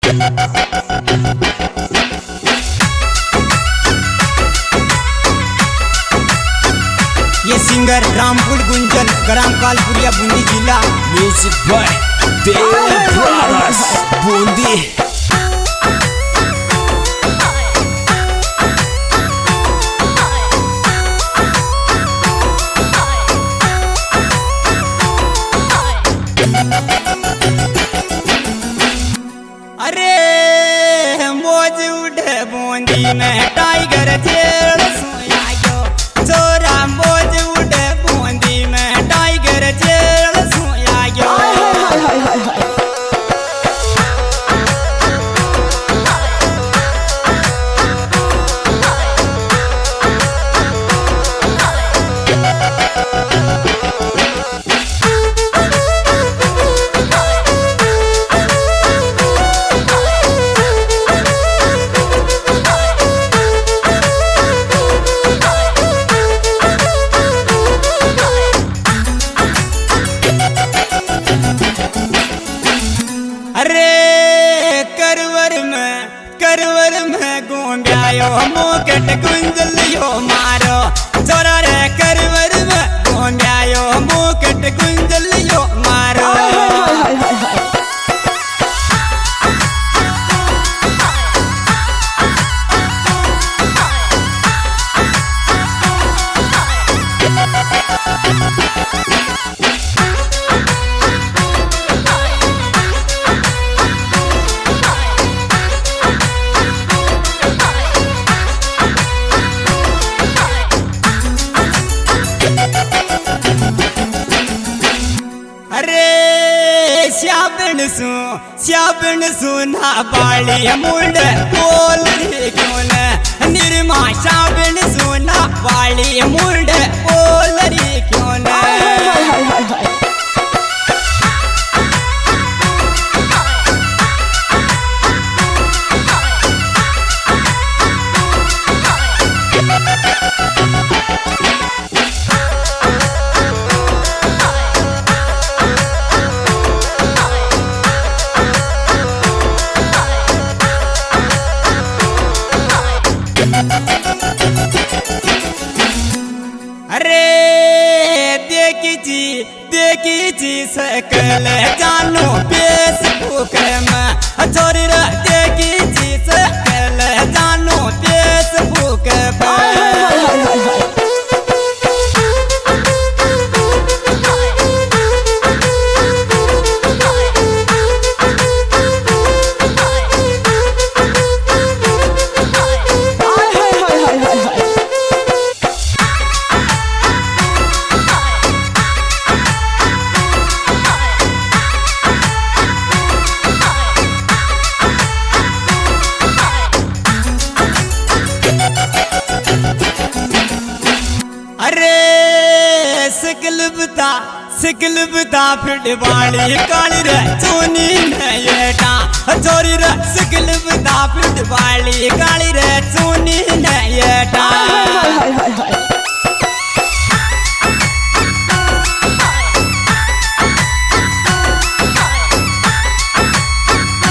ये सिंगर रामपुर गुंजन, ग्राम कालपुरिया, बूंदी जिला। Music by Dev brothers, बूंदी। अरे मौज उठे बूंदी में टाइगर जेल सोया गयो, छोरा मौज उठे बूंदी में टाइगर जेल सोया गयो। अरे करवर में गोंब्यायो मुकट गुंजलियो मारो, छोरा रे करवर में गोंब्यायो मुकट गुंजलियो मारो। अरे श्याबण सुना बाली मुंड बोल रे क्यों न, निर्मा श्याबण सुना बाली मुंड बोल रे क्यों न। अरे देखी जी सकल जानो फेसबुक में, छोरी रे देखी जी सकल जानो फेसबुक पर। अरे सिकल बता फिट वाली काली रे चोनी में येटा, छोरी रे सिकल बता फिट वाली काली रे चोनी में येटा।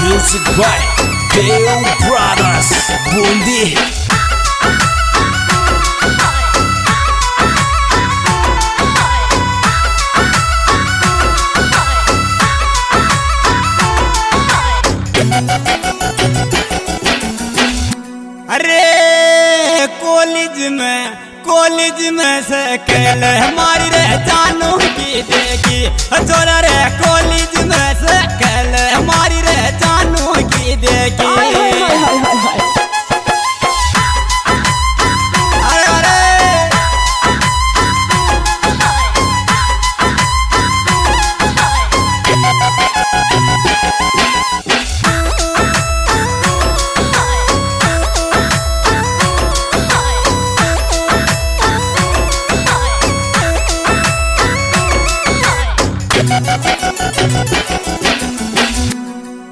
म्यूजिक बाय देव ब्रदर्स, बूंदी। अरे कॉलेज में सकल हमारी रे जानो की देखी, छोरा रे कॉलेज में सकल हमारी रे जानो की देखी।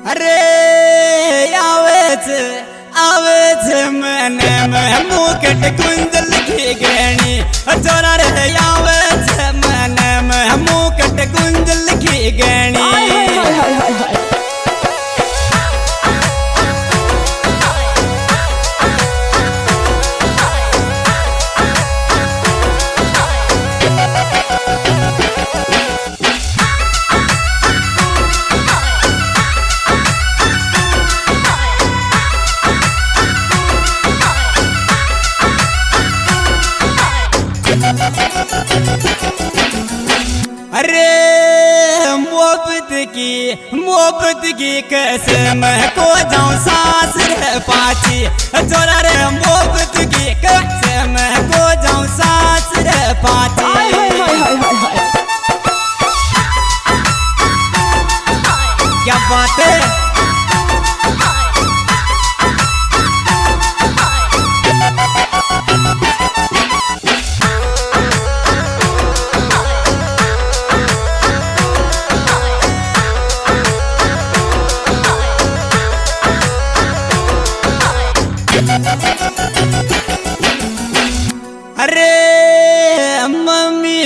अरे आवेच मने में मुकट कुंजल की गणी, छोरा रे आवेच मने में मुकट कुंजल की गणी। मोहब्बत की कसम को जाऊं सास रे पाची छोरा रे मोहब्बत की कसम को जाऊं सास रे पाची क्या बात है अरे मम्मी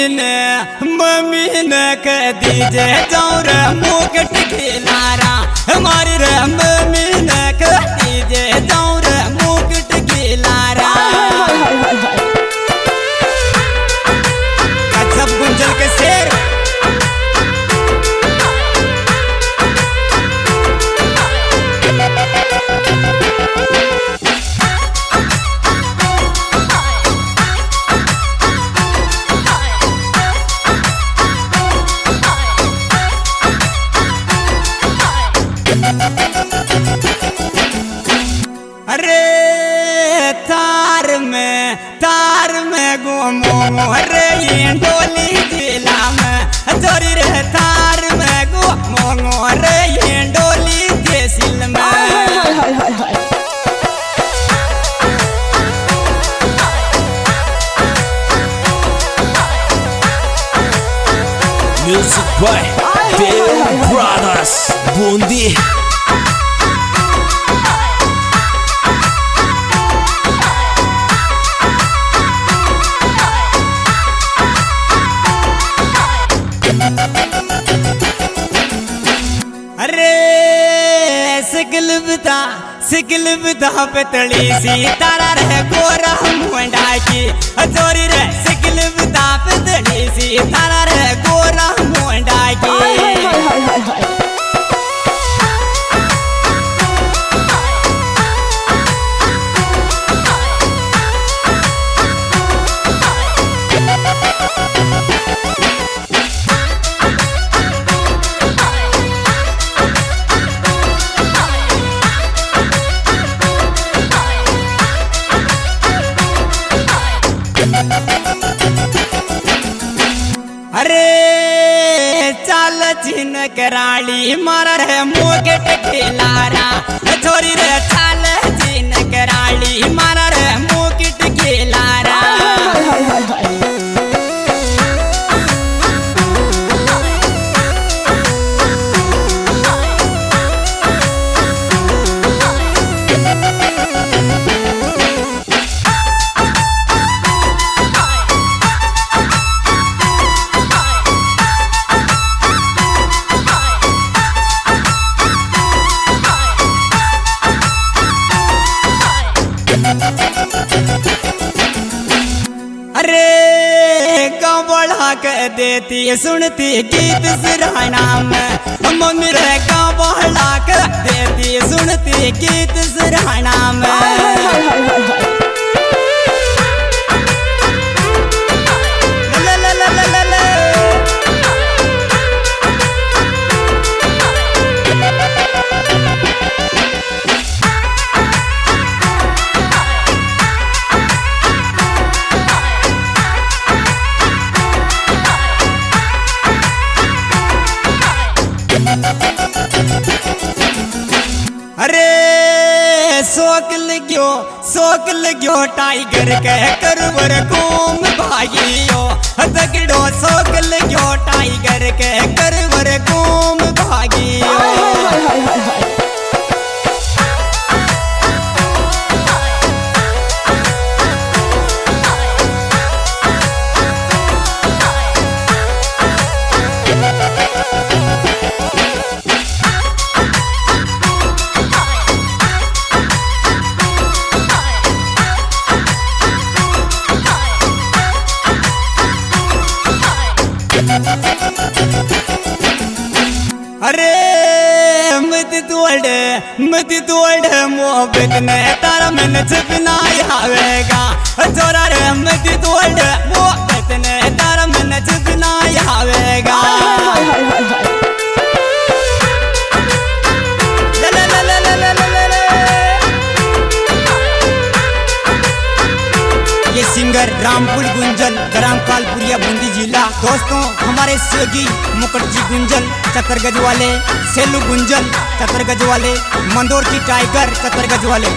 ने कह दीजे जाऊं रे मुकुट खिलारा हमारी रे मम्मी ने कह दीजे जाऊं रे मुकुट खिलारा सब गुंजल के शेर अरे तार में घूमो रे ये डोली जिला में चोरी रे तार में घूमो रे ये डोली जेसिल में Music by Deo Brothers Bundi. अरे सिकल बिता पतली सी तारा रे गोरा मुंडा की चोरी रे सिकल बिता पतली सी तारा रे गोरा मुंडा की अरे चाल चिन कराली मारा रे मुकुट खिलारा छोरी रे चाल चिन कराली मारा रे मुकुट खिलारा अरे गाँव बढ़ा कर देती सुनती गीत सिराना में मम्मी रे गाँव बढ़ा कर देती सुनती गीत सिराना में अरे शोक लग्यो टाइगर के करवर घूम भागियो तगड़ो शोक लग्यो टाइगर के करवर घूम भागियो अरे मत तोड़ मोहब्बत में तारा मन छपना आवेगा छोरा रे मत तोड़ मोहब्बत में तारा मन छपना आवेगा रामपुर गुंजल, ग्राम कालपुरिया, बूंदी जिला। दोस्तों हमारे सहयोगी मुखर्जी गुंजल चतरगज वाले, सेलू गुंजल चतरगज वाले, मंदोर की टाइगर चतरगज वाले।